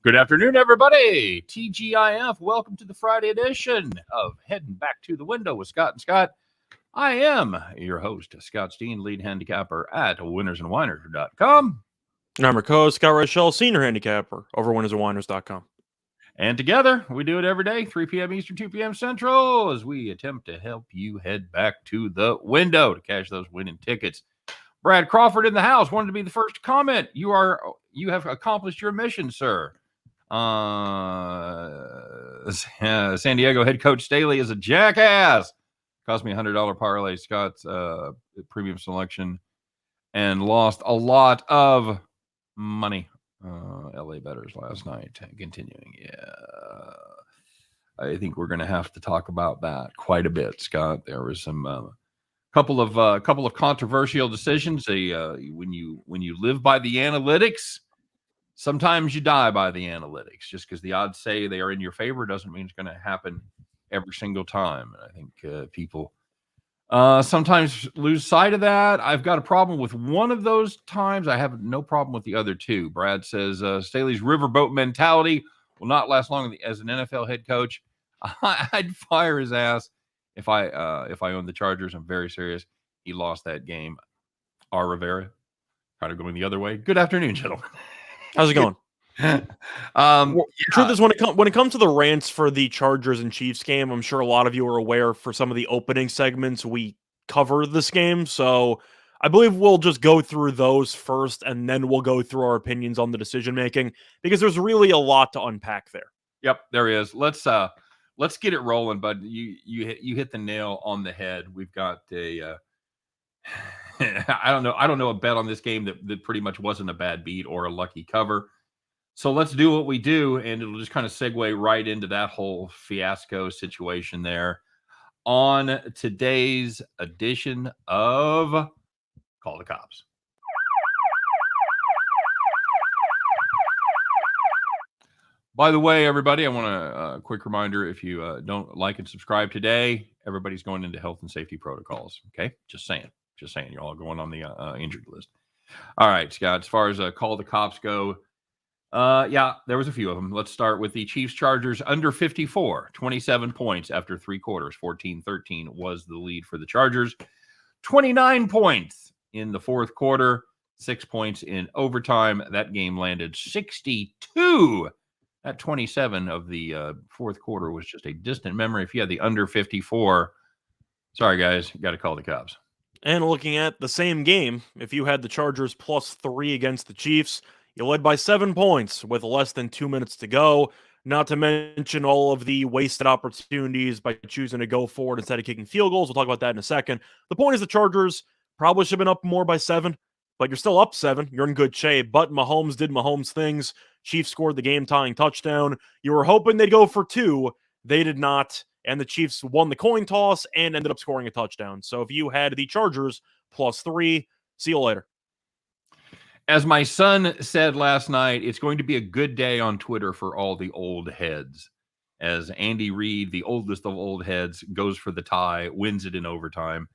Good afternoon, everybody. TGIF, welcome to the Friday edition of Heading Back to the Window with Scott and Scott. I am your host, Scott Steen, lead handicapper at winnersandwiners.com. And I'm your co-host, Scott Rochelle, senior handicapper over winnersandwiners.com. And together, we do it every day, 3 p.m. Eastern, 2 p.m. Central, as we attempt to help you head back to the window to cash those winning tickets. Brad Crawford in the house wanted to be the first to comment. You have accomplished your mission, sir. San Diego head coach Staley is a jackass. Cost me $100 parlay, Scott's premium selection, and lost a lot of money. LA bettors last night. Continuing, I think we're going to have to talk about that quite a bit, Scott. There was some couple of controversial decisions. When you live by the analytics, sometimes you die by the analytics. Just because the odds say they are in your favor doesn't mean it's going to happen every single time. And I think people sometimes lose sight of that. I've got a problem with one of those times. I have no problem with the other two. Brad says Staley's riverboat mentality will not last long as an NFL head coach. I'd fire his ass if I owned the Chargers. I'm very serious. He lost that game. R. Rivera kind of going the other way. Good afternoon, gentlemen. How's it going? Truth is, when it comes to the rants for the Chargers and Chiefs game, I'm sure a lot of you are aware for some of the opening segments we cover this game. So I believe we'll just go through those first, and then we'll go through our opinions on the decision making, because there's really a lot to unpack there. Yep, there is. Let's get it rolling, bud. You hit the nail on the head. We've got a I don't know a bet on this game that pretty much wasn't a bad beat or a lucky cover. So let's do what we do, and it'll just kind of segue right into that whole fiasco situation there on today's edition of Call the Cops. By the way, everybody, I want a quick reminder. If you don't like and subscribe today, everybody's going into health and safety protocols. Okay? Just saying. You're all going on the injured list. All right, Scott, as far as Call the Cops go, there was a few of them. Let's start with the Chiefs-Chargers under 54, 27 points after three quarters. 14-13 was the lead for the Chargers. 29 points in the fourth quarter, 6 points in overtime. That game landed 62. That 27 of the fourth quarter was just a distant memory. If you had the under 54, sorry, guys, got to call the cops. And looking at the same game, if you had the Chargers +3 against the Chiefs, you led by 7 points with less than 2 minutes to go, not to mention all of the wasted opportunities by choosing to go forward instead of kicking field goals. We'll talk about that in a second. The point is the Chargers probably should have been up more by 7, but you're still up 7. You're in good shape, but Mahomes did Mahomes things. Chiefs scored the game-tying touchdown. You were hoping they'd go for 2. They did not, and the Chiefs won the coin toss and ended up scoring a touchdown. So if you had the Chargers +3, see you later. As my son said last night, it's going to be a good day on Twitter for all the old heads. As Andy Reid, the oldest of old heads, goes for the tie, wins it in overtime.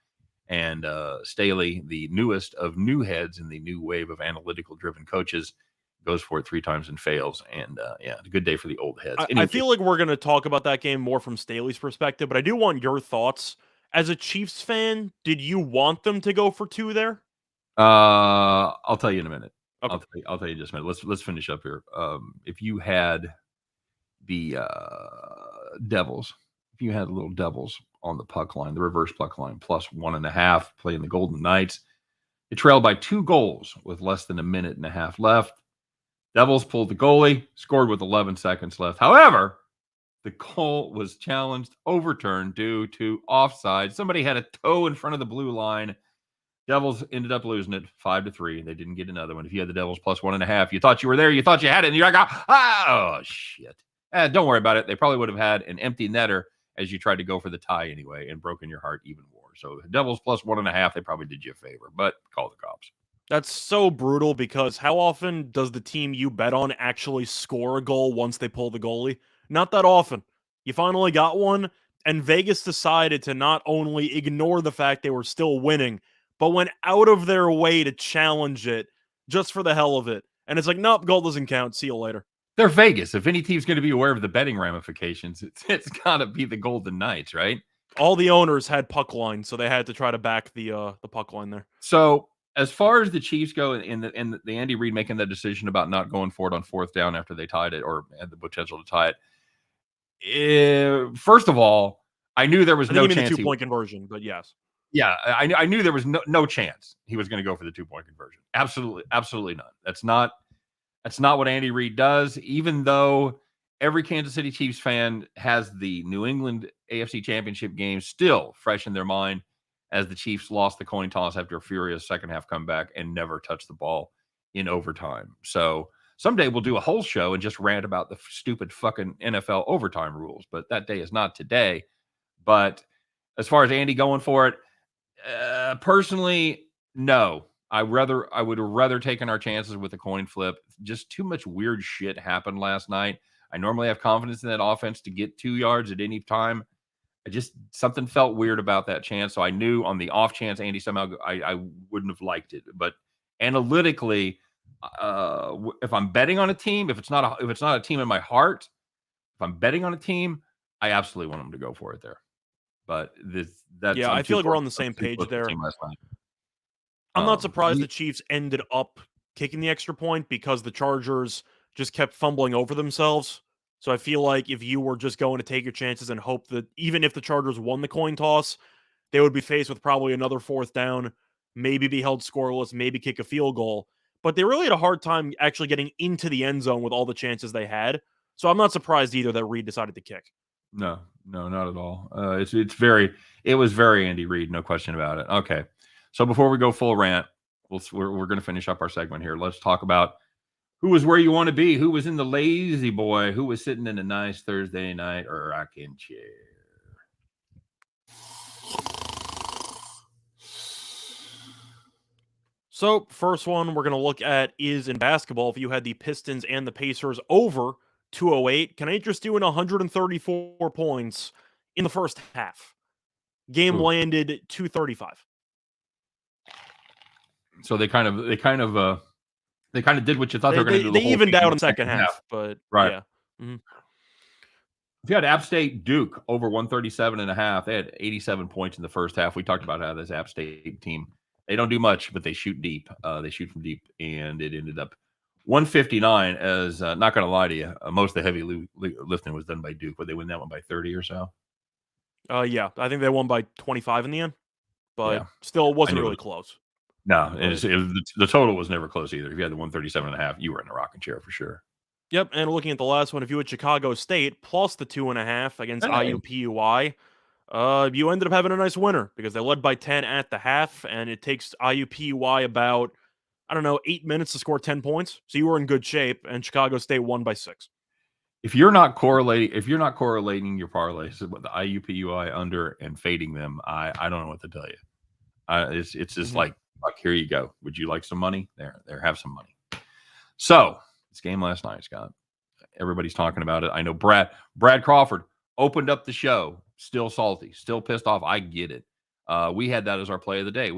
And Staley, the newest of new heads in the new wave of analytical-driven coaches, goes for it 3 times and fails. And a good day for the old heads. I feel like we're going to talk about that game more from Staley's perspective, but I do want your thoughts. As a Chiefs fan, did you want them to go for 2 there? I'll tell you in a minute. Okay. I'll tell you just a minute. Let's finish up here. If you had the Devils, if you had the little Devils on the puck line, the reverse puck line, +1.5, playing the Golden Knights, it trailed by 2 goals with less than a minute and a half left. Devils pulled the goalie, scored with 11 seconds left. However, the goal was challenged, overturned due to offside. Somebody had a toe in front of the blue line. Devils ended up losing it 5-3. They didn't get another one. If you had the Devils +1.5, you thought you were there, you thought you had it, and you're like, oh, shit. Don't worry about it. They probably would have had an empty netter as you tried to go for the tie anyway and broken your heart even more. So Devils +1.5, they probably did you a favor, but call the cops. That's so brutal, because how often does the team you bet on actually score a goal once they pull the goalie? Not that often. You finally got one, and Vegas decided to not only ignore the fact they were still winning, but went out of their way to challenge it just for the hell of it. And it's like, nope, goal doesn't count. See you later. They're Vegas. If any team's going to be aware of the betting ramifications, it's got to be the Golden Knights, right? All the owners had puck lines, so they had to try to back the puck line there. So as far as the Chiefs go, and the Andy Reid making that decision about not going for it on fourth down after they tied it or had the potential to tie it, first of all, I knew there was no chance. The 2-point conversion, but yes. Yeah, I knew there was no chance he was going to go for the 2-point conversion. Absolutely none. That's not what Andy Reid does. Even though every Kansas City Chiefs fan has the New England AFC Championship game still fresh in their mind, as the Chiefs lost the coin toss after a furious second half comeback and never touched the ball in overtime. So someday we'll do a whole show and just rant about the stupid fucking NFL overtime rules, but that day is not today. But as far as Andy going for it, personally, no. I would have rather taken our chances with a coin flip. Just too much weird shit happened last night. I normally have confidence in that offense to get 2 yards at any time. Something felt weird about that chance. So I knew on the off chance Andy somehow, I wouldn't have liked it. But analytically, if I'm betting on a team, if it's not a team in my heart, if I'm betting on a team, I absolutely want them to go for it there. But I feel like we're on the same page there. I'm not surprised the Chiefs ended up kicking the extra point because the Chargers just kept fumbling over themselves. So I feel like if you were just going to take your chances and hope that even if the Chargers won the coin toss, they would be faced with probably another fourth down, maybe be held scoreless, maybe kick a field goal. But they really had a hard time actually getting into the end zone with all the chances they had. So I'm not surprised either that Reid decided to kick. No, not at all. It was very Andy Reid, no question about it. Okay. So before we go full rant, we're going to finish up our segment here. Let's talk about who was where you want to be, who was in the lazy boy, who was sitting in a nice Thursday night rocking chair. So first one we're going to look at is in basketball. If you had the Pistons and the Pacers over 208, can I interest you in 134 points in the first half? Game landed 235. So they kind of did what you thought they were going to do. They evened out in the second half, but right. Yeah. Mm-hmm. If you had App State Duke over 137.5, they had 87 points in the first half. We talked about how this App State team, they don't do much, but they shoot deep. They shoot from deep, and it ended up 159. As not going to lie to you, most of the heavy lifting was done by Duke, but they win that one by 30 or so. Yeah, I think they won by 25 in the end, but still it wasn't really close. No, the total was never close either. If you had the 137.5, you were in the rocking chair for sure. Yep, and looking at the last one, if you had Chicago State plus the 2.5 against IUPUI, you ended up having a nice winner because they led by 10 at the half, and it takes IUPUI about, 8 minutes to score 10 points. So you were in good shape, and Chicago State won by 6. If you're not correlating your parlays with the IUPUI under and fading them, I don't know what to tell you. It's just like here you go. Would you like some money? There, have some money. So this game last night, Scott, everybody's talking about it. I know Brad Crawford opened up the show, still salty, still pissed off. I get it. We had that as our play of the day.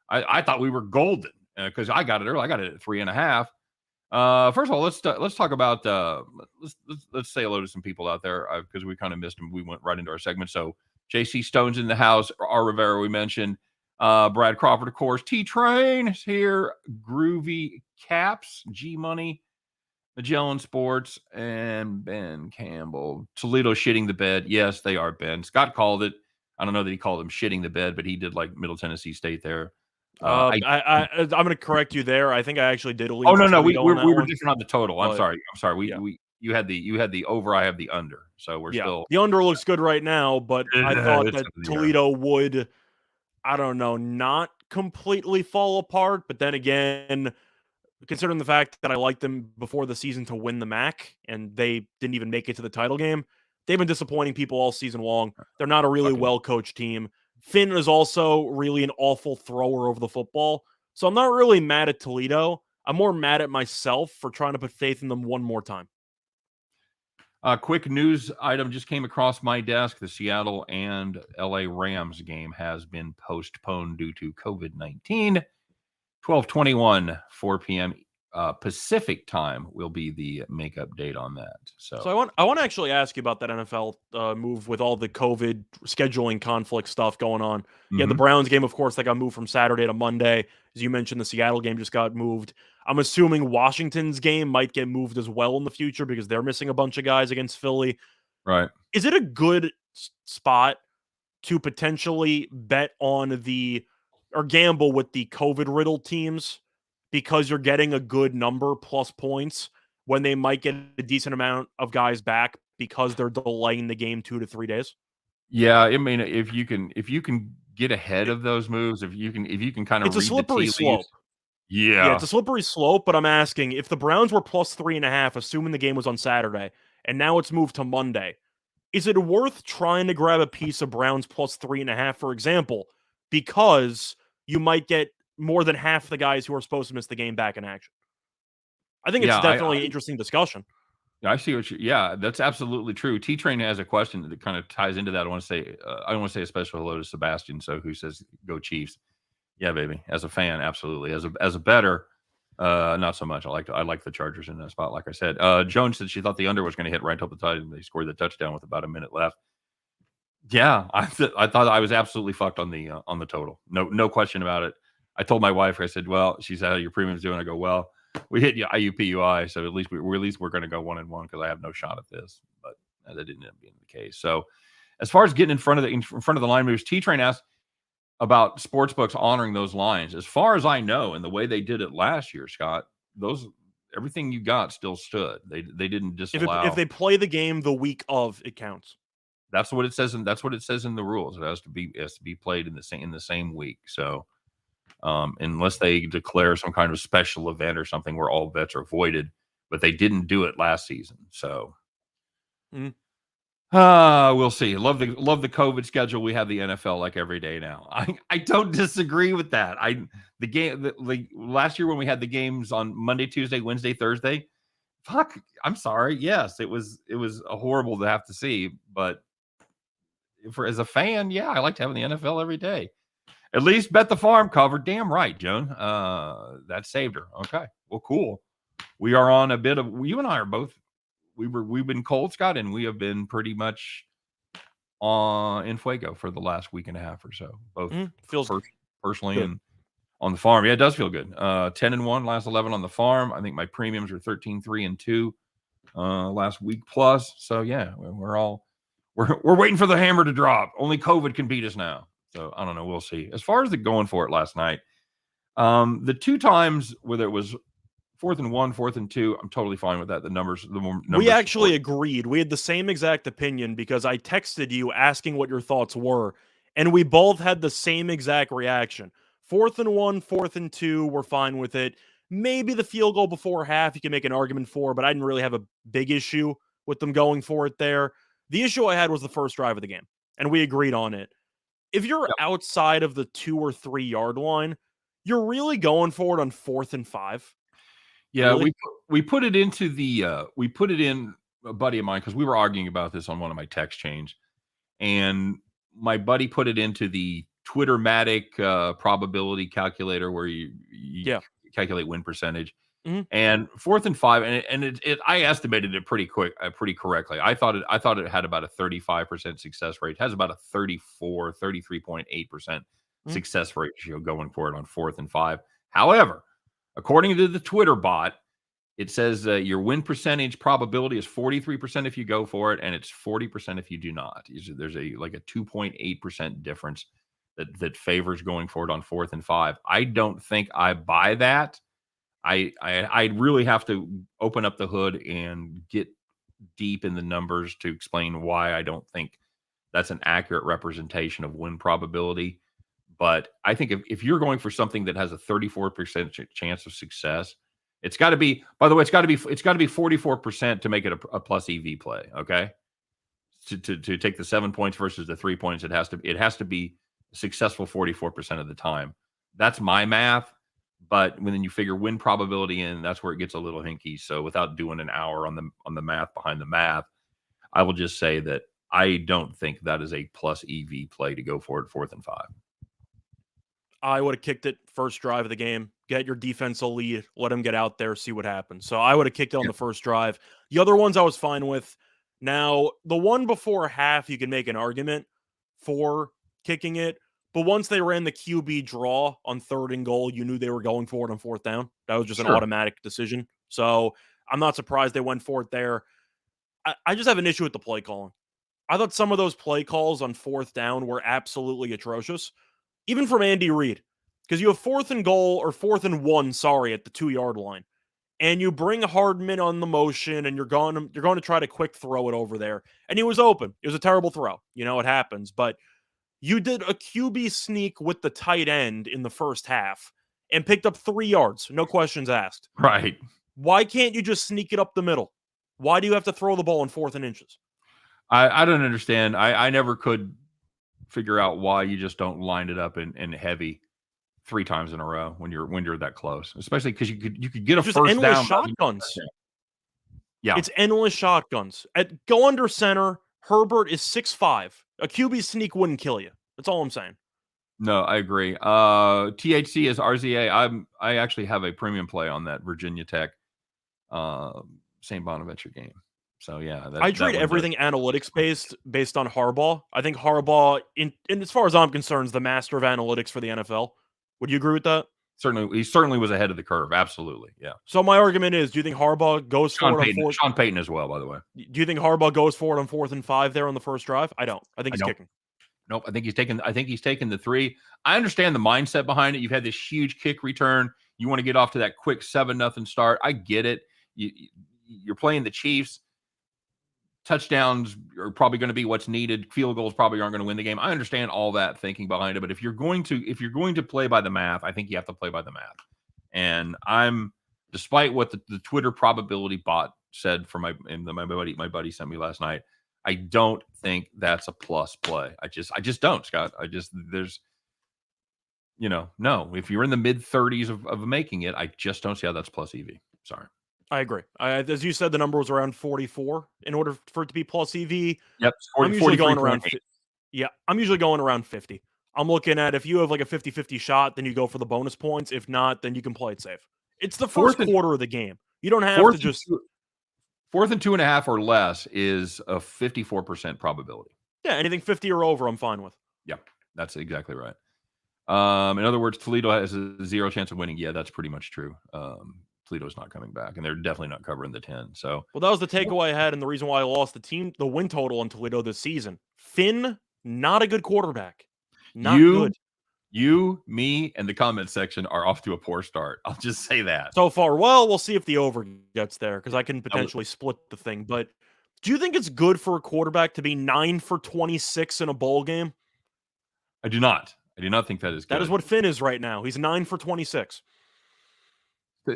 I thought we were golden because I got it early. I got it at 3.5. First of all, let's talk about let's say hello to some people out there because we kind of missed them. We went right into our segment. So JC Stone's in the house. R. Rivera we mentioned. Brad Crawford, of course. T-Train is here. Groovy Caps, G Money, Magellan Sports, and Ben Campbell. Toledo shitting the bed. Yes, they are, Ben. Scott called it. I don't know that he called them shitting the bed, but he did like Middle Tennessee State there. I'm going to correct you there. I think I actually did. Oh no, we were different on the total. I'm sorry. You had the over. I have the under. So we're still. The under looks good right now, but I thought that Toledo would. I don't know, not completely fall apart, but then again, considering the fact that I liked them before the season to win the MAC, and they didn't even make it to the title game, they've been disappointing people all season long. They're not a really well-coached team. Finn is also really an awful thrower over the football, so I'm not really mad at Toledo. I'm more mad at myself for trying to put faith in them one more time. Quick news item just came across my desk. The Seattle and LA Rams game has been postponed due to COVID-19. 12/21, 4 p.m. Pacific time will be the makeup date on that. So I want to actually ask you about that NFL move with all the COVID scheduling conflict stuff going on. Yeah, the Mhm. Browns game, of course, that got moved from Saturday to Monday. As you mentioned, the Seattle game just got moved. I'm assuming Washington's game might get moved as well in the future because they're missing a bunch of guys against Philly. Right. Is it a good spot to potentially bet on the or gamble with the COVID riddled teams because you're getting a good number plus points when they might get a decent amount of guys back because they're delaying the game 2 to 3 days? Yeah, I mean, if you can get ahead It, of those moves, if you can kind of it's a read the slippery tea leaves. slope. Yeah, it's Yeah. a slippery slope, but I'm asking if the Browns were plus 3.5, assuming the game was on Saturday, and now it's moved to Monday, is it worth trying to grab a piece of Browns plus 3.5, for example, because you might get more than half the guys who are supposed to miss the game back in action? I think it's Yeah, definitely an interesting discussion. I see what you yeah, that's absolutely true. T-Train has a question that kind of ties into that. I want to say a special hello to Sebastian, so who says go Chiefs. Yeah, baby. As a fan, absolutely. As a bettor, not so much. I like the Chargers in that spot. Like I said, Joan said she thought the under was going to hit right up the time. They scored the touchdown with about a minute left. Yeah, I thought I was absolutely fucked on the total. No question about it. I told my wife. I said, "Well," she said, "How are your premiums doing?" I go, "Well, we hit IUPUI, so at least we're going to go 1-1 because I have no shot at this." But that didn't end up being the case. So, as far as getting in front of the line moves, T Train asked about sportsbooks honoring those lines. As far as I know, and the way they did it last year, Scott, those everything you got still stood. They didn't If disallow. they play the game the week of, it counts. That's what it says, and that's what it says in the rules. It has to be played in the same week. So unless they declare some kind of special event or something where all bets are voided, but they didn't do it last season. So Mhm. we'll see. Love the COVID schedule. We have the NFL like every day now. I don't disagree with that. Last year when we had the games on Monday, Tuesday, Wednesday, Thursday. Fuck, I'm sorry. Yes, it was horrible to have to see, but as a fan, yeah, I like to have the NFL every day. At least bet the farm covered. Damn right, Joan. That saved her. Okay. Well, cool. We are on a bit of you and I are both we've been cold, Scott, and we have been pretty much on in fuego for the last week and a half or so, both Feels per- personally good. and on the farm. Yeah, it does feel good. 10-1 last 11 on the farm. I think my premiums are 13-3-2 last week plus. So yeah, we're waiting for the hammer to drop. Only COVID can beat us now. So I don't know. We'll see. As far as the going for it last night, the two times whether it was 4th and 1, 4th and 2, I'm totally fine with that. The numbers We support. actually agreed. We had the same exact opinion because I texted you asking what your thoughts were, and we both had the same exact reaction. 4th and 1, 4th and 2, we're fine with it. Maybe the field goal before half you can make an argument for, but I didn't really have a big issue with them going for it there. The issue I had was the first drive of the game, and we agreed on it. If you're Yep. outside of the 2 or 3 yard line, you're really going for it on 4th and 5. Yeah, Really? we put it into we put it in a buddy of mine because we were arguing about this on one of my text chains, and my buddy put it into the Twittermatic probability calculator where you Yeah. calculate win percentage. Mhm. And 4th and 5, I estimated it pretty correctly. I thought it had about a 35% success rate. It has about a 33.8% Mhm. success ratio going for it on 4th and 5. However, according to the Twitter bot, it says your win percentage probability is 43% if you go for it, and it's 40% if you do not. There's a 2.8% difference that favors going for it on 4th and 5. I don't think I buy that. I really have to open up the hood and get deep in the numbers to explain why I don't think that's an accurate representation of win probability. But I think if you're going for something that has a 34% chance of success, it's got to be. By the way, it's got to be 44% to make it a plus EV play. Okay, to take the 7 points versus the 3 points, it has to be successful 44% of the time. That's my math. But when you figure win probability in, that's where it gets a little hinky. So without doing an hour on the math behind the math, I will just say that I don't think that is a plus EV play to go for it 4th and 5. I would have kicked it first drive of the game. Get your defense a lead. Let them get out there, see what happens. So I would have kicked it on the first drive. The other ones I was fine with. Now, the one before half, you can make an argument for kicking it. But once they ran the QB draw on 3rd and goal, you knew they were going for it on 4th down. That was just an automatic decision. So I'm not surprised they went for it there. I just have an issue with the play calling. I thought some of those play calls on 4th down were absolutely atrocious, even from Andy Reid, because you have 4th and goal or 4th and 1, at the 2-yard line, and you bring Hardman on the motion, and you're going to try to quick throw it over there, and he was open. It was a terrible throw. It happens, but you did a QB sneak with the tight end in the first half and picked up 3 yards, no questions asked. Right. Why can't you just sneak it up the middle? Why do you have to throw the ball in 4th and inches? I don't understand. I never could figure out why you just don't line it up in heavy 3 times in a row when you're that close, especially because you could get a just first endless down. Shotguns. Yeah, it's endless shotguns. Go under center. Herbert is 6'5". A QB sneak wouldn't kill you. That's all I'm saying. No, I agree. THC is RZA. I actually have a premium play on that Virginia Tech St. Bonaventure game. So yeah, I treat everything analytics based on Harbaugh. I think Harbaugh, in as far as I'm concerned, is the master of analytics for the NFL. Would you agree with that? Certainly, he certainly was ahead of the curve. Absolutely, yeah. So my argument is, do you think Harbaugh goes for it on 4th? Sean Payton as well, by the way. Do you think Harbaugh goes for it on 4th and 5 there on the first drive? I don't. I think he's kicking. Nope. I think he's taken the 3. I understand the mindset behind it. You've had this huge kick return. You want to get off to that quick 7-0 start. I get it. You're playing the Chiefs. Touchdowns are probably going to be what's needed. Field goals probably aren't going to win the game. I understand all that thinking behind it, but if you're going to play by the math, I think you have to play by the math. And despite what the Twitter probability bot said for my buddy sent me last night, I don't think that's a plus play. I just don't, Scott. There's no. If you're in the mid 30s of making it, I just don't see how that's plus EV. Sorry. I agree. As you said, the number was around 44 in order for it to be plus EV. Yep. I'm usually going around. I'm usually going around 50. I'm looking at, if you have like a 50-50 shot, then you go for the bonus points. If not, then you can play it safe. It's the first quarter of the game. You don't have to just 4th and 2.5 or less is a 54% probability. Yeah, anything 50 or over, I'm fine with. Yeah, that's exactly right. In other words, Toledo has a 0 chance of winning. Yeah, that's pretty much true. Toledo's not coming back, and they're definitely not covering the 10. So, well, that was the takeaway I had, and the reason why I lost the win total on Toledo this season. Finn, not a good quarterback. Not good. You, me, and the comment section are off to a poor start. I'll just say that. So far, well, we'll see if the over gets there, because I can potentially split the thing. But do you think it's good for a quarterback to be 9 for 26 in a bowl game? I do not. I do not think that is good. That is what Finn is right now. He's 9 for 26.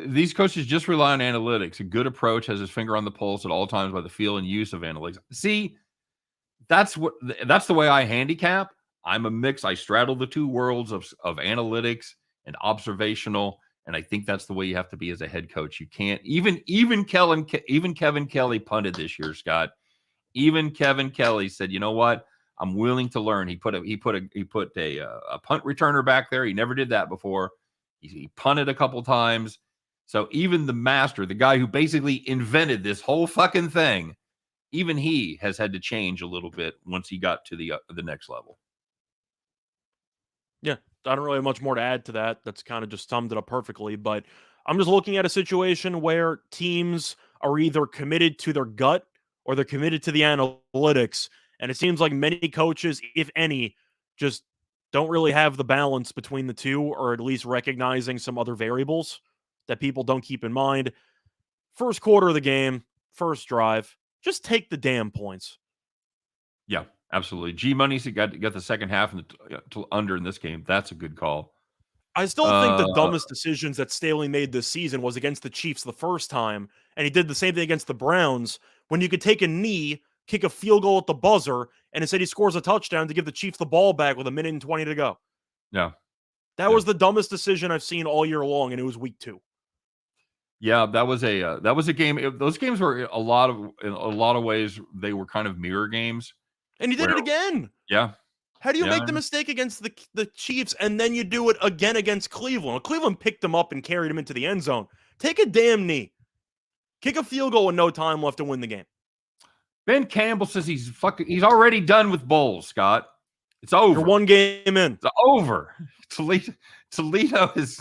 These coaches just rely on analytics. A good approach has his finger on the pulse at all times by the feel and use of analytics. See, that's the way I handicap. I'm a mix. I straddle the two worlds of analytics and observational, and I think that's the way you have to be as a head coach. You can't even Kevin Kelly punted this year, Scott. Even Kevin Kelly said, "You know what? I'm willing to learn." He put a punt returner back there. He never did that before. He punted a couple times. So even the master, the guy who basically invented this whole fucking thing, even he has had to change a little bit once he got to the next level. Yeah, I don't really have much more to add to that. That's kind of just summed it up perfectly. But I'm just looking at a situation where teams are either committed to their gut or they're committed to the analytics. And it seems like many coaches, if any, just don't really have the balance between the two, or at least recognizing some other variables that people don't keep in mind. First quarter of the game, first drive, just take the damn points. Yeah, absolutely. G-Money's got the second half and under in this game. That's a good call. I still think the dumbest decisions that Staley made this season was against the Chiefs the first time, and he did the same thing against the Browns, when you could take a knee, kick a field goal at the buzzer, and instead he scores a touchdown to give the Chiefs the ball back with 1:20 to go. Yeah. That was the dumbest decision I've seen all year long, and it was week 2. Yeah, that was a game. Those games were in a lot of ways, they were kind of mirror games. And he did it again. Yeah. How do you make the mistake against the Chiefs and then you do it again against Cleveland? Well, Cleveland picked him up and carried him into the end zone. Take a damn knee. Kick a field goal with no time left to win the game. Ben Campbell says he's already done with bowls, Scott. It's over. You're one game in. It's over. Toledo is,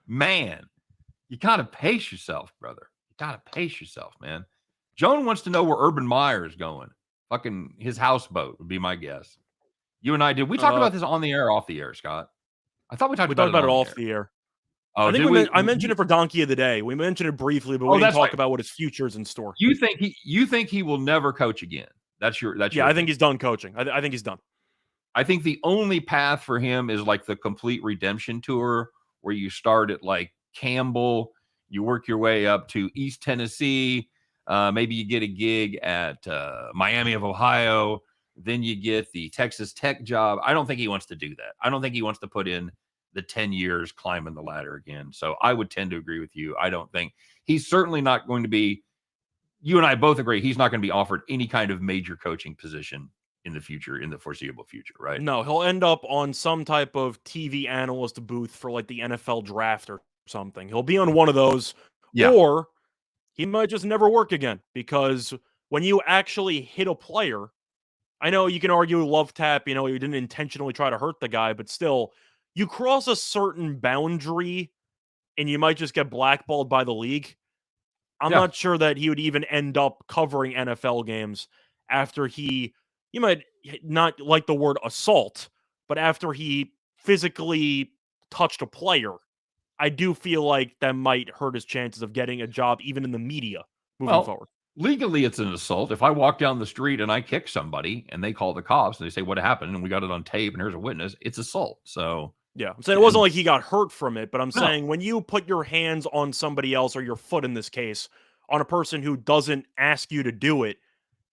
man, you got to pace yourself, brother. You got to pace yourself, man. Joan wants to know where Urban Meyer is going. Fucking his houseboat would be my guess. You and I did. We talked about this on the air or off the air, Scott? I thought we talked about it off the air. Oh, I think I mentioned it for Donkey of the Day. We mentioned it briefly, but we didn't talk about what his future is in store. You think he will never coach again? That's your I think he's done coaching. I think he's done. I think the only path for him is like the complete redemption tour, where you start at like Campbell, you work your way up to East Tennessee, maybe you get a gig at Miami of Ohio, then you get the Texas Tech job. I don't think he wants to do that. I don't think he wants to put in the 10 years climbing the ladder again. So I would tend to agree with you. I don't think he's certainly not going to be, you and I both agree, he's not going to be offered any kind of major coaching position in the future, in the foreseeable future, right? No, he'll end up on some type of TV analyst booth for like the NFL draft or something. He'll be on one of those, or he might just never work again, because when you actually hit a player, I know you can argue love tap, you didn't intentionally try to hurt the guy, but still, you cross a certain boundary and you might just get blackballed by the league. I'm not sure that he would even end up covering NFL games after you might not like the word assault, but after he physically touched a player, I do feel like that might hurt his chances of getting a job even in the media moving forward. Legally, it's an assault. If I walk down the street and I kick somebody and they call the cops and they say, what happened? And we got it on tape and here's a witness, it's assault. So, yeah, I'm saying it wasn't like he got hurt from it, but I'm saying when you put your hands on somebody else, or your foot in this case, on a person who doesn't ask you to do it,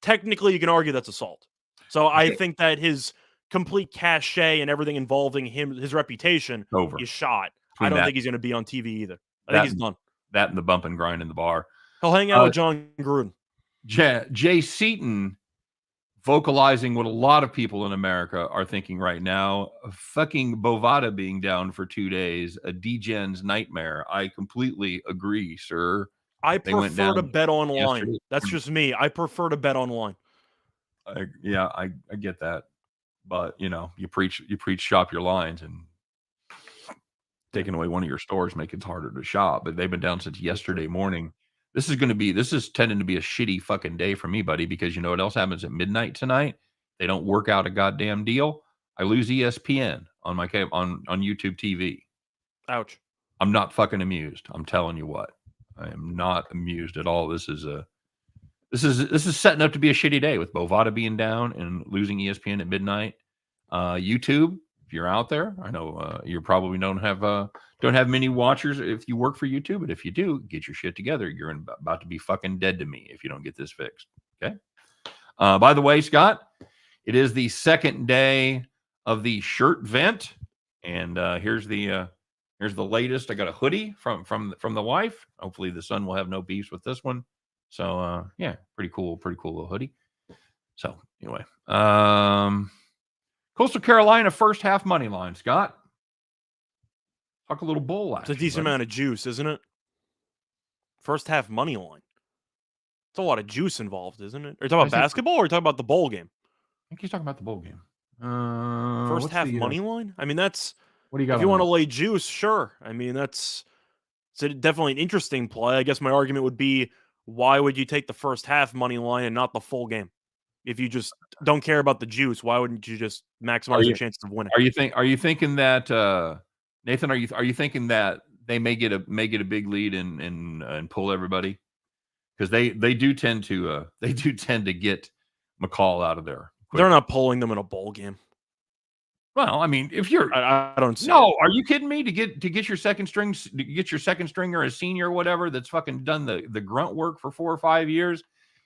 technically you can argue that's assault. So I think that his complete cachet and everything involving him, his reputation, is shot. I don't think he's going to be on TV either. I think he's done. That and the bump and grind in the bar. He'll hang out with John Gruden. Jay Seaton vocalizing what a lot of people in America are thinking right now. Fucking Bovada being down for 2 days, a degen's nightmare. I completely agree, sir. I prefer to bet online. Yesterday. That's just me. I prefer to bet online. I get that, but you preach shop your lines, and taking away one of your stores make it harder to shop. But they've been down since yesterday morning. This is tending to be a shitty fucking day for me, buddy, because you know what else happens at midnight tonight? They don't work out a goddamn deal. I lose ESPN on my on YouTube TV. Ouch. I'm not fucking amused. I'm telling you what. I am not amused at all. This is setting up to be a shitty day with Bovada being down and losing ESPN at midnight. YouTube, if you're out there, I know you probably don't have many watchers if you work for YouTube, but if you do, get your shit together. You're about to be fucking dead to me if you don't get this fixed. Okay. By the way, Scott, it is the second day of the shirt vent, and here's the latest. I got a hoodie from the wife. Hopefully the son will have no beefs with this one. So pretty cool little hoodie. So anyway, Coastal Carolina first half money line, Scott. Talk a little bull action. It's a decent amount of juice, isn't it? First half money line. It's a lot of juice involved, isn't it? Are you talking about basketball, or are you talking about the bowl game? I think he's talking about the bowl game. First half money line? I mean, that's, what do you got? If you want to lay juice, sure. I mean, it's definitely an interesting play. I guess my argument would be, why would you take the first half money line and not the full game? If you just don't care about the juice, why wouldn't you just maximize your chances of winning? Are you thinking that Nathan? Are you thinking that they may get a big lead and pull everybody? Because they do tend to get McCall out of there quickly. They're not pulling them in a bowl game. Well, I mean, if you're, I don't see. No, are you kidding me? To get your second stringer, a senior, or whatever, that's fucking done the grunt work for 4 or 5 years,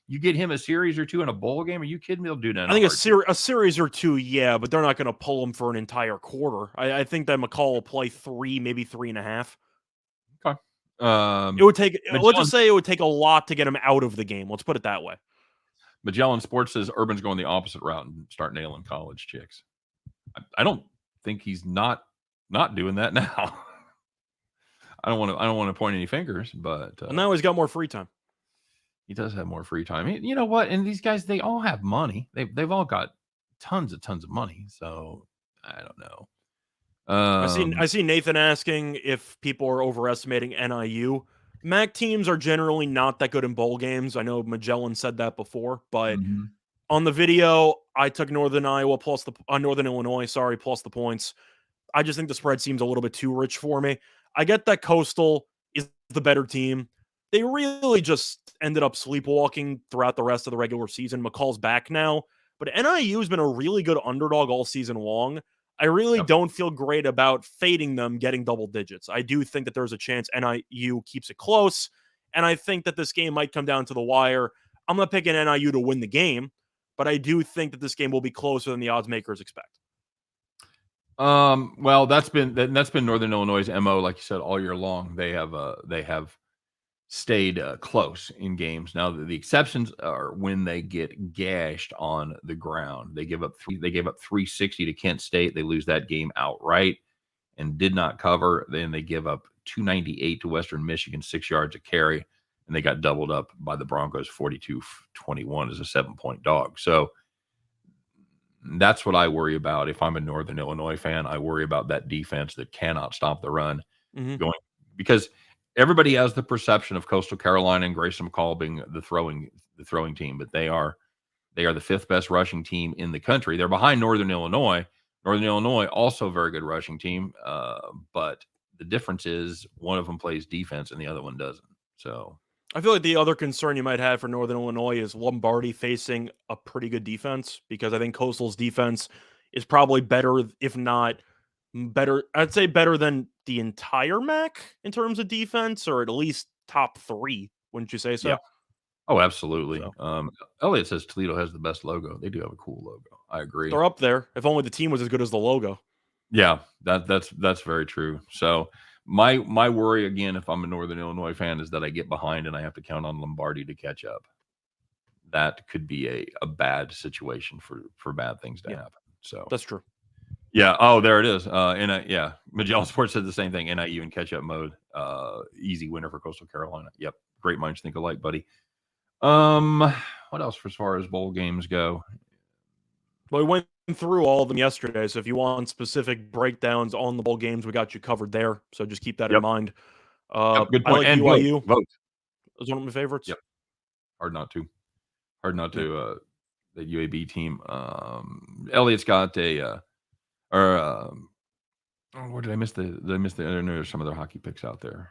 you get him a series or two in a bowl game? Are you kidding me? They'll do that. I think a series or two, yeah, but they're not going to pull him for an entire quarter. I think that McCall will play 3, maybe 3.5. Okay. It would take. Let's just say it would take a lot to get him out of the game. Let's put it that way. Magellan Sports says Urban's going the opposite route and start nailing college chicks. I don't think he's not doing that now. I don't want to point any fingers, but Well, now he's got more free time. he does have more free time. You know what? And these guys, they all have money. They've all got tons of money. So I don't know. I see Nathan asking if people are overestimating NIU. MAC teams are generally not that good in bowl games. I know Magellan said that before, but mhm. on the video, I took Northern Iowa plus Northern Illinois, sorry, plus the points. I just think the spread seems a little bit too rich for me. I get that Coastal is the better team. They really just ended up sleepwalking throughout the rest of the regular season. McCall's back now, but NIU has been a really good underdog all season long. I really Yep. don't feel great about fading them getting double digits. I do think that there's a chance NIU keeps it close, and I think that this game might come down to the wire. I'm not picking NIU to win the game, but I do think that this game will be closer than the odds makers expect. Well, that's been Northern Illinois' MO, like you said, all year long. They have stayed close in games. Now the exceptions are when they get gashed on the ground. They gave up 360 to Kent State. They lose that game outright and did not cover. Then they give up 298 to Western Michigan, 6 yards a carry, and they got doubled up by the Broncos 42-21 as a 7-point dog. So that's what I worry about. If I'm a Northern Illinois fan, I worry about that defense that cannot stop the run going, because everybody has the perception of Coastal Carolina and Grayson McCall being the throwing team, but they are the fifth best rushing team in the country. They're behind Northern Illinois. Northern Illinois also a very good rushing team, but the difference is one of them plays defense and the other one doesn't. So I feel like the other concern you might have for Northern Illinois is Lombardi facing a pretty good defense, because I think Coastal's defense is probably better, if not better. I'd say better than the entire MAC in terms of defense, or at least top 3. Wouldn't you say so? yeah. Oh, absolutely. So Elliot says Toledo has the best logo. They do have a cool logo. I agree. they're up there. If only the team was as good as the logo. Yeah, that's very true. So my worry again, if I'm a Northern Illinois fan, is that I get behind and I have to count on Lombardi to catch up. That could be a bad situation for bad things to happen. So that's true. Yeah. Oh, there it is. Yeah. Magellan Sports said the same thing. NIU in catch up mode. Easy winner for Coastal Carolina. Yep. Great minds think alike, buddy. What else as far as bowl games go? Well, we went through all of them yesterday, so if you want specific breakdowns on the bowl games, we got you covered there. So just keep that in mind. Good point. I like And UIU. vote. It's one of my favorites. Yep. Hard not to. The UAB team. Elliot's got what did I miss? There's some other hockey picks out there.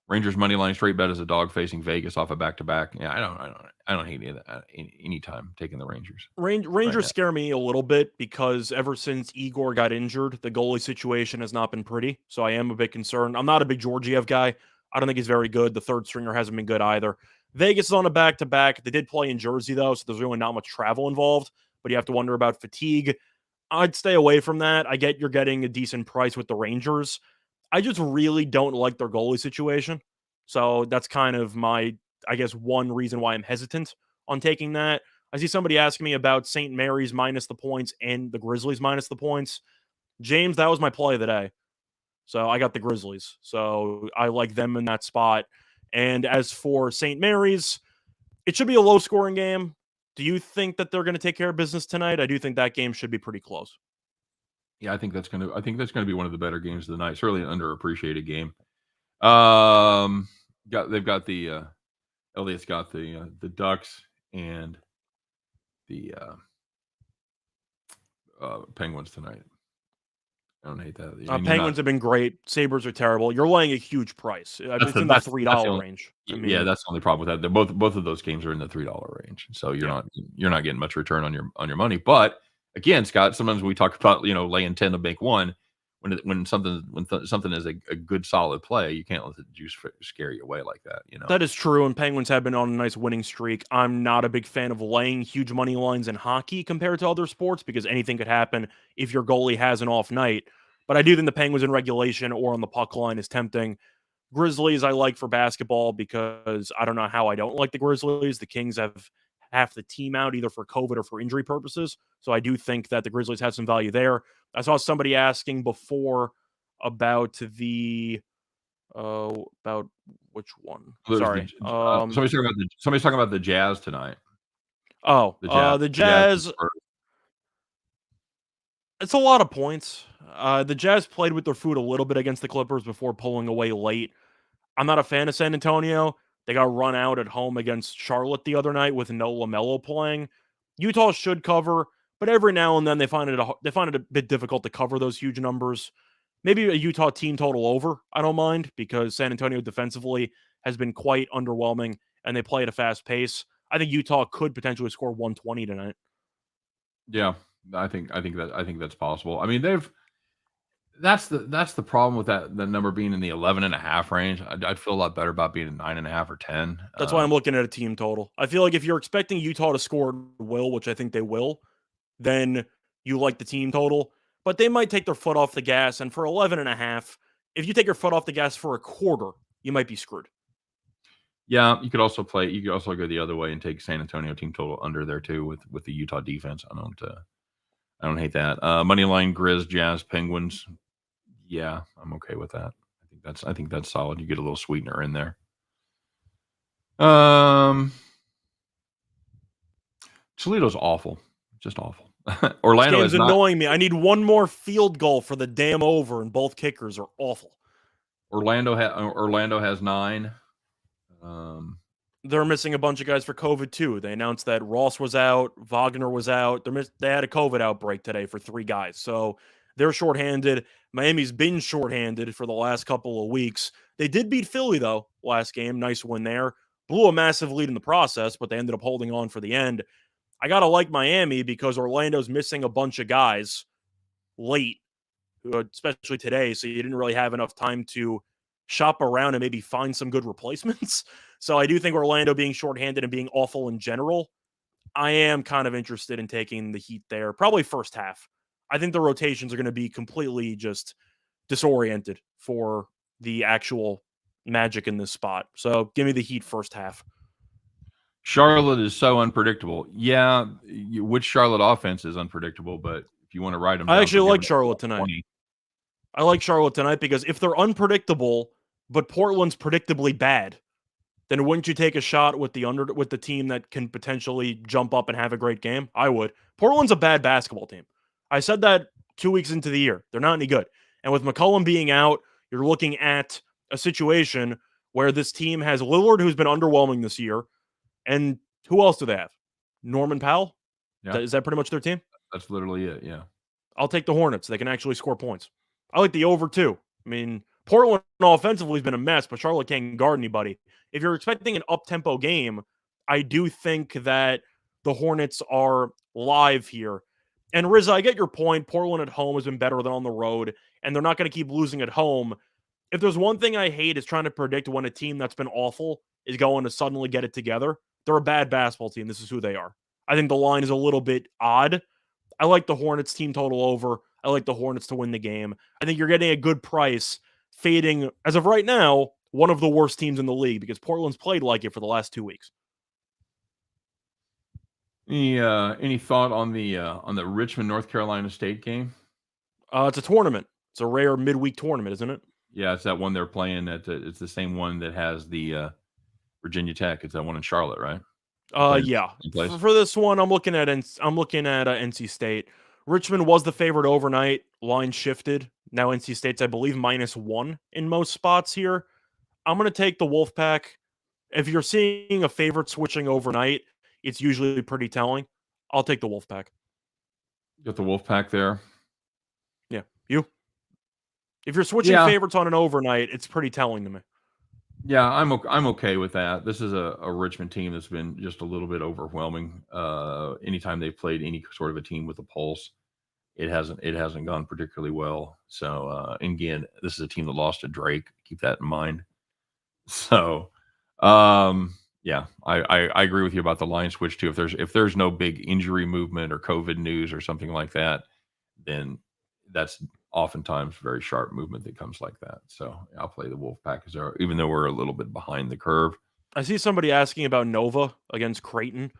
Rangers money line straight bet as a dog facing Vegas off a back-to-back. Yeah, I don't hate any of that any time taking the Rangers. Rangers scare me a little bit, because ever since Igor got injured, the goalie situation has not been pretty. So I am a bit concerned. I'm not a big Georgiev guy. I don't think he's very good. The third stringer hasn't been good either. Vegas is on a back-to-back. They did play in Jersey, though, so there's really not much travel involved, but you have to wonder about fatigue. I'd stay away from that. I get you're getting a decent price with the Rangers. I just really don't like their goalie situation. So that's kind of my, I guess, one reason why I'm hesitant on taking that. I see somebody asking me about St. Mary's minus the points and the Grizzlies minus the points. James, that was my play of the day. So I got the Grizzlies. So I like them in that spot. And as for St. Mary's, it should be a low-scoring game. Do you think that they're going to take care of business tonight? I do think that game should be pretty close. Yeah, I think that's gonna be one of the better games of the night. Certainly an underappreciated game. They've got the Elliot's got the Ducks and the Penguins tonight. I don't hate that. Penguins have been great. Sabres are terrible. You're laying a huge price. It's in the $3 range. Yeah, that's the only problem with that. They're both of those games are in the $3 range, so you're not getting much return on your money. But again, Scott, sometimes we talk about laying 10 to make one. When something is a good solid play, you can't let the juice scare you away like that. That is true, and Penguins have been on a nice winning streak. I'm not a big fan of laying huge money lines in hockey compared to other sports, because anything could happen if your goalie has an off night. But I do think the Penguins in regulation or on the puck line is tempting. Grizzlies I like for basketball, because I don't know how I don't like the Grizzlies. The Kings have half the team out either for COVID or for injury purposes. So I do think that the Grizzlies have some value there. I saw somebody asking before about the about which one? Sorry. Somebody's talking about the Jazz tonight. The Jazz. It's a lot of points. The Jazz played with their foot a little bit against the Clippers before pulling away late. I'm not a fan of San Antonio. They got run out at home against Charlotte the other night with no LaMelo playing. Utah should cover, but every now and then they find it a bit difficult to cover those huge numbers. Maybe a Utah team total over, I don't mind, because San Antonio defensively has been quite underwhelming and they play at a fast pace. I think Utah could potentially score 120 tonight. Yeah, I think that's possible. I mean, that's the problem with the number being in the 11.5 range. I'd feel a lot better about being at 9.5 or 10. That's why I'm looking at a team total. I feel like if you're expecting Utah to score which I think they will, then you like the team total. But they might take their foot off the gas, and for 11.5, if you take your foot off the gas for a quarter, you might be screwed. Yeah, you could also go the other way and take San Antonio team total under there too with the Utah defense. I don't hate that. Money line Grizz, Jazz, Penguins. Yeah, I'm okay with that. I think that's solid. You get a little sweetener in there. Toledo's awful. Just awful. Orlando is annoying me. I need one more field goal for the damn over, and both kickers are awful. Orlando has 9. They're missing a bunch of guys for COVID too. They announced that Ross was out, Wagner was out. They had a COVID outbreak today for 3 guys, so they're shorthanded. Miami's been shorthanded for the last couple of weeks. They did beat Philly though last game. Nice win there. Blew a massive lead in the process, but they ended up holding on for the end. I gotta like Miami because Orlando's missing a bunch of guys late, especially today. So you didn't really have enough time to shop around and maybe find some good replacements. So I do think Orlando being shorthanded and being awful in general, I am kind of interested in taking the Heat there. Probably first half. I think the rotations are going to be completely just disoriented for the actual magic in this spot. So give me the Heat first half. Charlotte is so unpredictable. Yeah, which Charlotte offense is unpredictable, but if you want to write them down, I actually like Charlotte tonight. 20. I like Charlotte tonight because if they're unpredictable, but Portland's predictably bad, then wouldn't you take a shot with the team that can potentially jump up and have a great game? I would. Portland's a bad basketball team. I said that 2 weeks into the year. They're not any good. And with McCollum being out, you're looking at a situation where this team has Lillard, who's been underwhelming this year. And who else do they have? Norman Powell? Yeah. Is that pretty much their team? That's literally it, yeah. I'll take the Hornets. They can actually score points. I like the over, too. I mean, Portland offensively has been a mess, but Charlotte can't guard anybody. If you're expecting an up-tempo game, I do think that the Hornets are live here. And Riz, I get your point. Portland at home has been better than on the road, and they're not going to keep losing at home. If there's one thing I hate is trying to predict when a team that's been awful is going to suddenly get it together. They're a bad basketball team. This is who they are. I think the line is a little bit odd. I like the Hornets team total over. I like the Hornets to win the game. I think you're getting a good price fading, as of right now, one of the worst teams in the league because Portland's played like it for the last 2 weeks. Any thought on the Richmond, North Carolina State game? It's a tournament. It's a rare midweek tournament, isn't it? Yeah, it's that one they're playing. It's the same one that has the Virginia Tech. It's that one in Charlotte, right? Yeah. For this one, I'm looking at NC State. Richmond was the favorite overnight. Line shifted. Now NC State's, I believe, -1 in most spots here. I'm going to take the Wolfpack. If you're seeing a favorite switching overnight, it's usually pretty telling. I'll take the Wolfpack. Got the Wolfpack there. Yeah, you. If you're switching favorites on an overnight, it's pretty telling to me. Yeah, I'm okay with that. This is a Richmond team that's been just a little bit overwhelming. Anytime they've played any sort of a team with a pulse, it hasn't gone particularly well. So again, this is a team that lost to Drake. Keep that in mind. So yeah, I agree with you about the line switch too. If there's no big injury movement or COVID news or something like that, then that's oftentimes very sharp movement that comes like that. So I'll play the Wolfpack even though we're a little bit behind the curve. I see somebody asking about Nova against Creighton.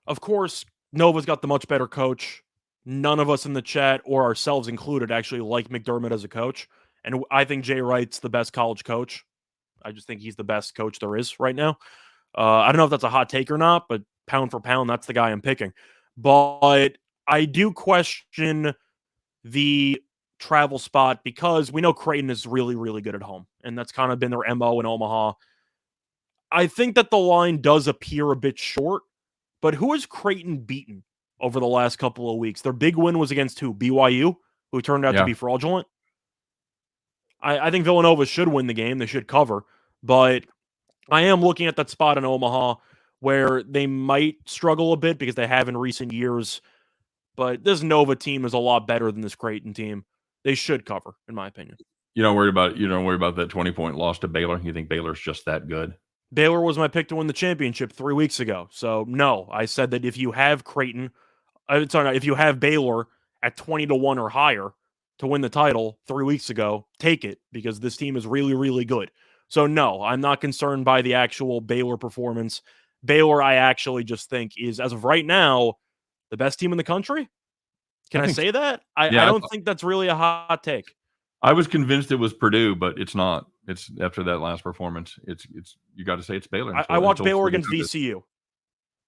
Of course, Nova's got the much better coach. None of us in the chat, or ourselves included, actually like McDermott as a coach. And I think Jay Wright's the best college coach. I just think he's the best coach there is right now. I don't know if that's a hot take or not, but pound for pound, that's the guy I'm picking. But I do question the travel spot because we know Creighton is really, really good at home. And that's kind of been their MO in Omaha. I think that the line does appear a bit short, but who has Creighton beaten over the last couple of weeks? Their big win was against who? BYU, who turned out to be fraudulent. I think Villanova should win the game. They should cover. But I am looking at that spot in Omaha where they might struggle a bit because they have in recent years. But this Nova team is a lot better than this Creighton team. They should cover, in my opinion. You don't worry about that 20-point loss to Baylor. You think Baylor's just that good? Baylor was my pick to win the championship 3 weeks ago. So no, I said that if you have if you have Baylor at 20-1 or higher to win the title 3 weeks ago, take it because this team is really, really good. So no, I'm not concerned by the actual Baylor performance. Baylor, I actually just think is, as of right now, the best team in the country. Can I say that? I don't think that's really a hot take. I was convinced it was Purdue, but it's not. It's after that last performance. It's you got to say it's Baylor. I watched Baylor against VCU.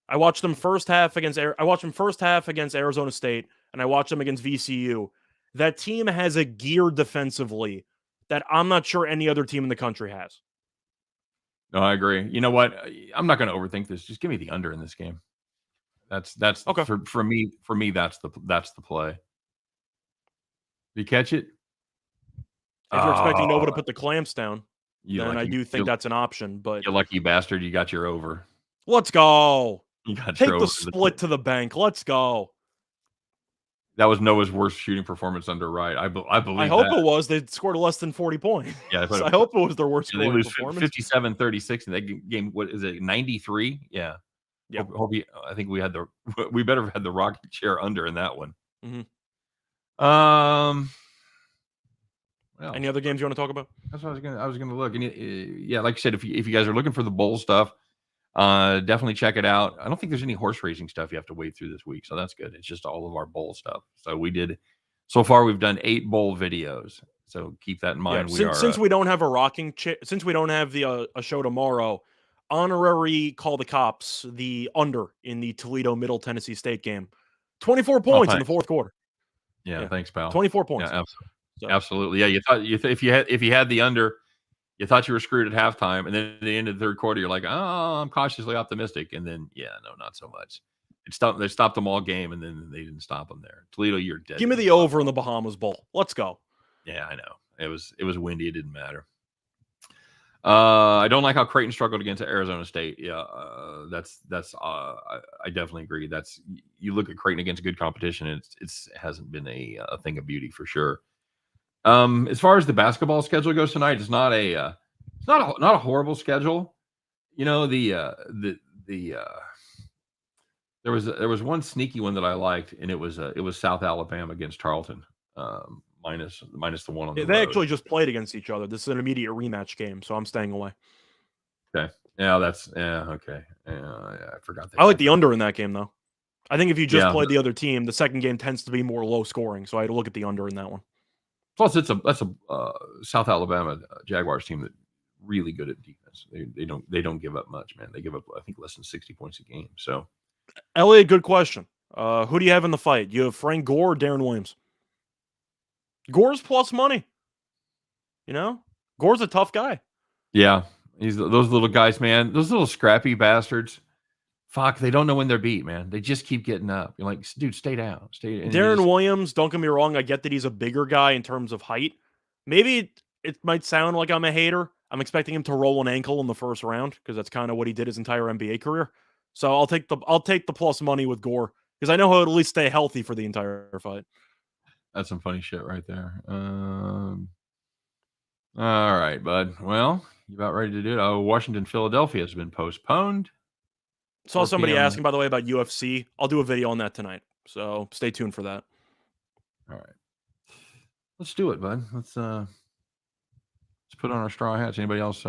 I watched them first half against Arizona State, and I watched them against VCU. That team has a gear defensively that I'm not sure any other team in the country has. No, I agree. You know what? I'm not going to overthink this. Just give me the under in this game. That's okay. For me. That's the play. You catch it? If you're expecting Nova to put the clamps down, then I do think that's an option. But you lucky bastard, you got your over. Let's go. You got Take the split to the bank. Let's go. That was Noah's worst shooting performance under Wright. I believe. I hope it was. They scored less than 40 points. Yeah, so I hope it was their worst scoring performance. 57-36 in that game. What is it? 93? Yeah. Yeah. I think we better have had the rocking chair under in that one. Mm-hmm. Well, any other games you want to talk about? That's what I was gonna look. And yeah, like you said, if you guys are looking for the bowl stuff, definitely check it out. I don't think there's any horse racing stuff you have to wade through this week, so that's good. It's just all of our bowl stuff. So so far we've done 8 bowl videos. So keep that in mind. Since we don't have a rocking chair, since we don't have the a show tomorrow, honorary call the cops the under in the Toledo Middle Tennessee State game. 24 points in the fourth quarter. Yeah, thanks, pal. 24 points. Yeah, absolutely. Yeah, you thought if you had the under, you thought you were screwed at halftime, and then at the end of the third quarter, you're like, oh, I'm cautiously optimistic, and then no, not so much. They stopped them all game, and then they didn't stop them there. Toledo, you're dead. Give me the over in the Bahamas Bowl. Let's go. Yeah, I know. It was windy. It didn't matter. I don't like how Creighton struggled against Arizona State. Yeah, I definitely agree. You look at Creighton against good competition, and it hasn't been a thing of beauty for sure. As far as the basketball schedule goes tonight, it's not a horrible schedule. You know, there was one sneaky one that I liked, and it was South Alabama against Tarleton, minus the one on the road. They actually just played against each other. This is an immediate rematch game, so I'm staying away. Okay. Yeah, okay. I forgot that. I like the under in that game though. I think if you just played the other team, the second game tends to be more low scoring, so I had to look at the under in that one. Plus, that's a South Alabama Jaguars team that really good at defense. They don't give up much, man. They give up, I think, less than 60 points a game. So, Elliot, good question. Who do you have in the fight? You have Frank Gore or Darren Williams? Gore's plus money. You know, Gore's a tough guy. Yeah, those little guys, man. Those little scrappy bastards. Fuck, they don't know when they're beat, man. They just keep getting up. You're like, dude, stay down. Darren Williams, don't get me wrong. I get that he's a bigger guy in terms of height. Maybe it might sound like I'm a hater. I'm expecting him to roll an ankle in the first round because that's kind of what he did his entire NBA career. So I'll take the plus money with Gore because I know he'll at least stay healthy for the entire fight. That's some funny shit right there. All right, bud. Well, you about ready to do it? Oh, Washington, Philadelphia has been postponed. Saw somebody asking, by the way, about UFC. I'll do a video on that tonight, so stay tuned for that. All right, let's do it, bud. Let's put on our straw hats. Anybody else?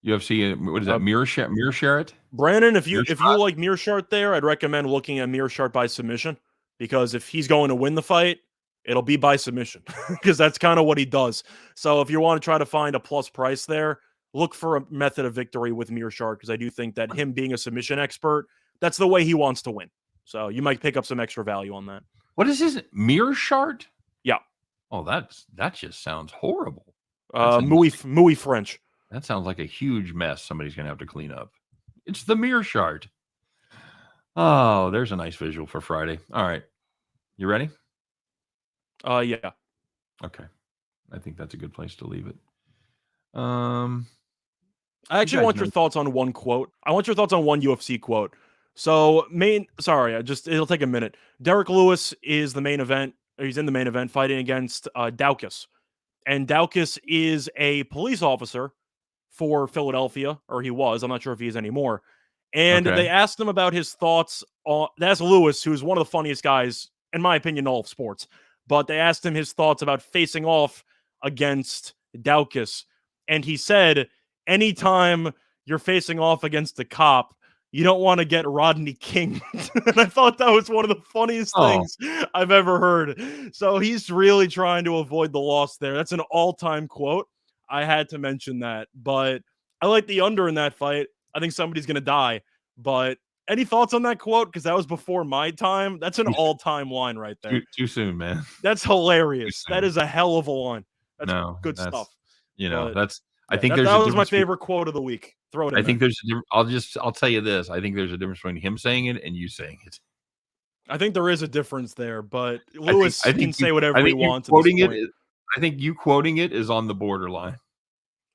UFC, what is that? Mirror share it? Brandon, if you like Mearshart there, I'd recommend looking at Mearshart by submission, because if he's going to win the fight, it'll be by submission, because that's kind of what he does. So if you want to try to find a plus price there, look for a method of victory with Mearshart, because I do think that him being a submission expert, that's the way he wants to win. So you might pick up some extra value on that. What is his Mearshart? Yeah. Oh, that just sounds horrible. Muy French. That sounds like a huge mess somebody's going to have to clean up. It's the Mearshart. Oh, there's a nice visual for Friday. All right. You ready? Yeah. Okay. I think that's a good place to leave it. I actually want your thoughts on one quote. I want your thoughts on one UFC quote. So, it'll take a minute. Derek Lewis is the main event. He's in the main event fighting against Daukaus. And Daukaus is a police officer for Philadelphia, or he was. I'm not sure if he is anymore. And they asked him about his thoughts on, that's Lewis, who's one of the funniest guys, in my opinion, in all of sports. But they asked him his thoughts about facing off against Daukaus. And he said, anytime you're facing off against a cop, you don't want to get Rodney King. And I thought that was one of the funniest things I've ever heard. So he's really trying to avoid the loss there. That's an all-time quote. I had to mention that. But I like the under in that fight. I think somebody's going to die. But any thoughts on that quote? Because that was before my time. That's an all-time line right there. Too soon, man. That's hilarious. That is a hell of a line. That's good stuff. I think that was my favorite quote of the week. Throw it in. I think there's I'll tell you this. I think there's a difference between him saying it and you saying it. I think there is a difference there, but Lewis can say whatever he wants. I think you quoting it is on the borderline.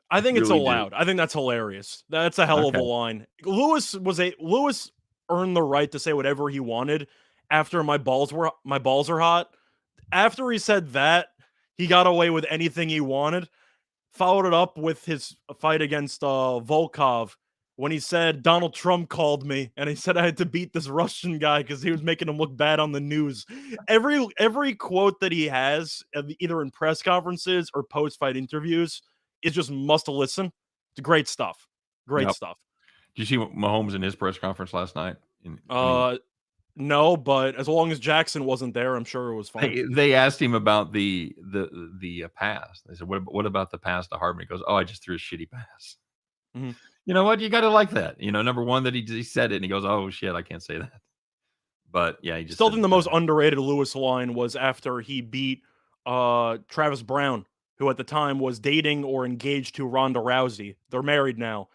I think it's allowed. I think that's hilarious. That's a hell of a line. Lewis earned the right to say whatever he wanted after my balls are hot. After he said that, he got away with anything he wanted. Followed it up with his fight against Volkov, when he said Donald Trump called me and he said I had to beat this Russian guy because he was making him look bad on the news. Every quote that he has, either in press conferences or post-fight interviews, is just must listen. It's great stuff. Great stuff. Did you see Mahomes in his press conference last night? No, but as long as Jackson wasn't there, I'm sure it was fine. They asked him about the pass. They said, "What about the pass to Hardman?" He goes, "Oh, I just threw a shitty pass." Mm-hmm. You know what? You got to like that. Number one, that he said it, and he goes, "Oh shit, I can't say that." But yeah, he just still think the most underrated Lewis line was after he beat Travis Brown, who at the time was dating or engaged to Ronda Rousey. They're married now.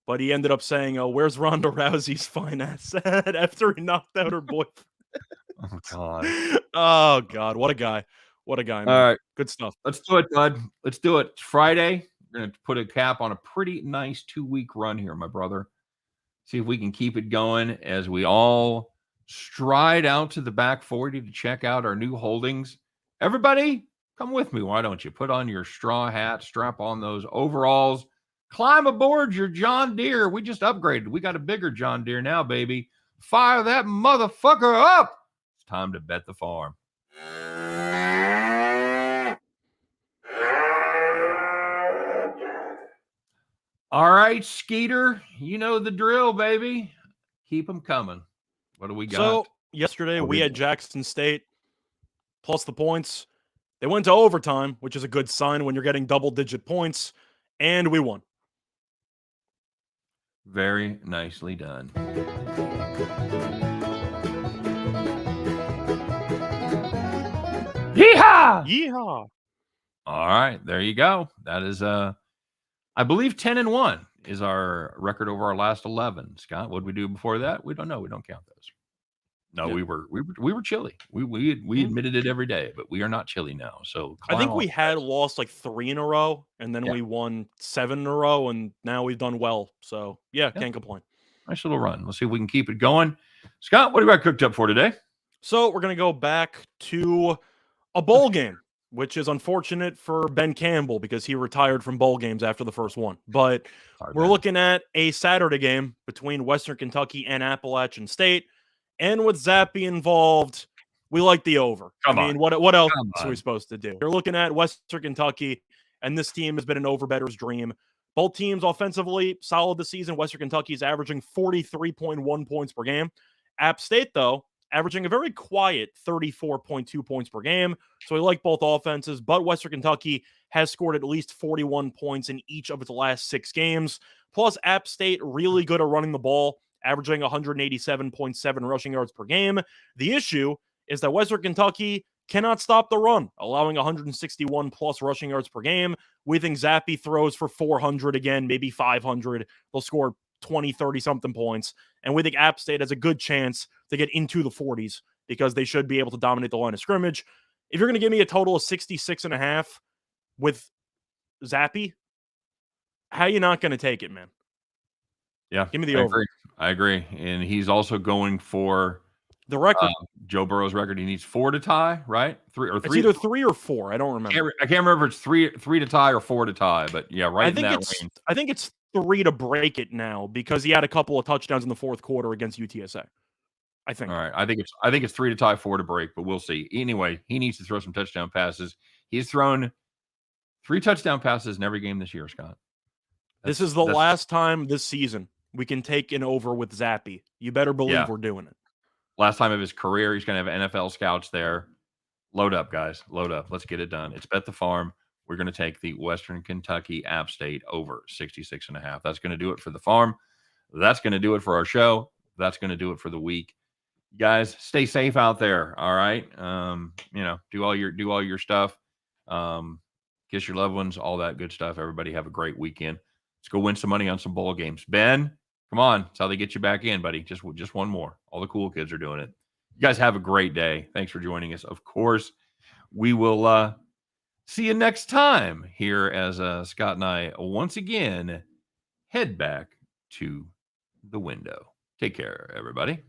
But he ended up saying, where's Ronda Rousey's fine ass at, after he knocked out her boyfriend. Oh, God. Oh, God. What a guy. What a guy, man. All right. Good stuff. Let's do it, bud. Let's do it. It's Friday. We're going to put a cap on a pretty nice 2-week run here, my brother. See if we can keep it going as we all stride out to the back 40 to check out our new holdings. Everybody, come with me. Why don't you put on your straw hat, strap on those overalls, climb aboard your John Deere. We just upgraded. We got a bigger John Deere now, baby. Fire that motherfucker up. It's time to bet the farm. All right, Skeeter, you know the drill, baby. Keep them coming. What do we got? So yesterday we had Jackson State plus the points. They went to overtime, which is a good sign when you're getting double-digit points, and we won. Very nicely done. Yeehaw! Yeehaw! All right, there you go. That is, I believe 10-1 is our record over our last 11. Scott, what did we do before that? We don't know. We don't count those. No, we were chilly. We admitted it every day, but we are not chilly now. So I think we had lost like 3 in a row, and then we won 7 in a row, and now we've done well. So can't complain. Nice little run. Let's see if we can keep it going. Scott, what do we got cooked up for today? So we're gonna go back to a bowl game, which is unfortunate for Ben Campbell because he retired from bowl games after the first one. But we're looking at a Saturday game between Western Kentucky and Appalachian State. And with Zappy involved, we like the over. What else are we supposed to do? You're looking at Western Kentucky, and this team has been an over-better's dream. Both teams offensively solid this season. Western Kentucky is averaging 43.1 points per game. App State, though, averaging a very quiet 34.2 points per game. So we like both offenses, but Western Kentucky has scored at least 41 points in each of its last 6 games. Plus, App State really good at running the ball, averaging 187.7 rushing yards per game. The issue is that Western Kentucky cannot stop the run, allowing 161 plus rushing yards per game. We think Zappe throws for 400 again, maybe 500. They'll score 20, 30 something points. And we think App State has a good chance to get into the 40s because they should be able to dominate the line of scrimmage. If you're going to give me a total of 66.5 with Zappe, how are you not going to take it, man? Yeah. Give me the over. I agree. And he's also going for the record. Joe Burrow's record. He needs 4 to tie, right? It's either 3 or 4. I don't remember. I can't remember if it's 3 to tie or 4 to tie, but yeah, right in that range. I think it's 3 to break it now because he had a couple of touchdowns in the fourth quarter against UTSA. I think. All right. I think it's 3 to tie, 4 to break, but we'll see. Anyway, he needs to throw some touchdown passes. He's thrown 3 touchdown passes in every game this year, Scott. This is the last time this season we can take an over with Zappe. You better believe we're doing it. Last time of his career, he's going to have NFL scouts there. Load up, guys. Load up. Let's get it done. It's Bet the Farm. We're going to take the Western Kentucky App State over 66.5. That's going to do it for the farm. That's going to do it for our show. That's going to do it for the week. Guys, stay safe out there. All right. Do all your stuff. Kiss your loved ones, all that good stuff. Everybody have a great weekend. Let's go win some money on some bowl games. Ben, come on. That's how they get you back in, buddy. Just one more. All the cool kids are doing it. You guys have a great day. Thanks for joining us. Of course, we will see you next time here as Scott and I once again head back to the window. Take care, everybody.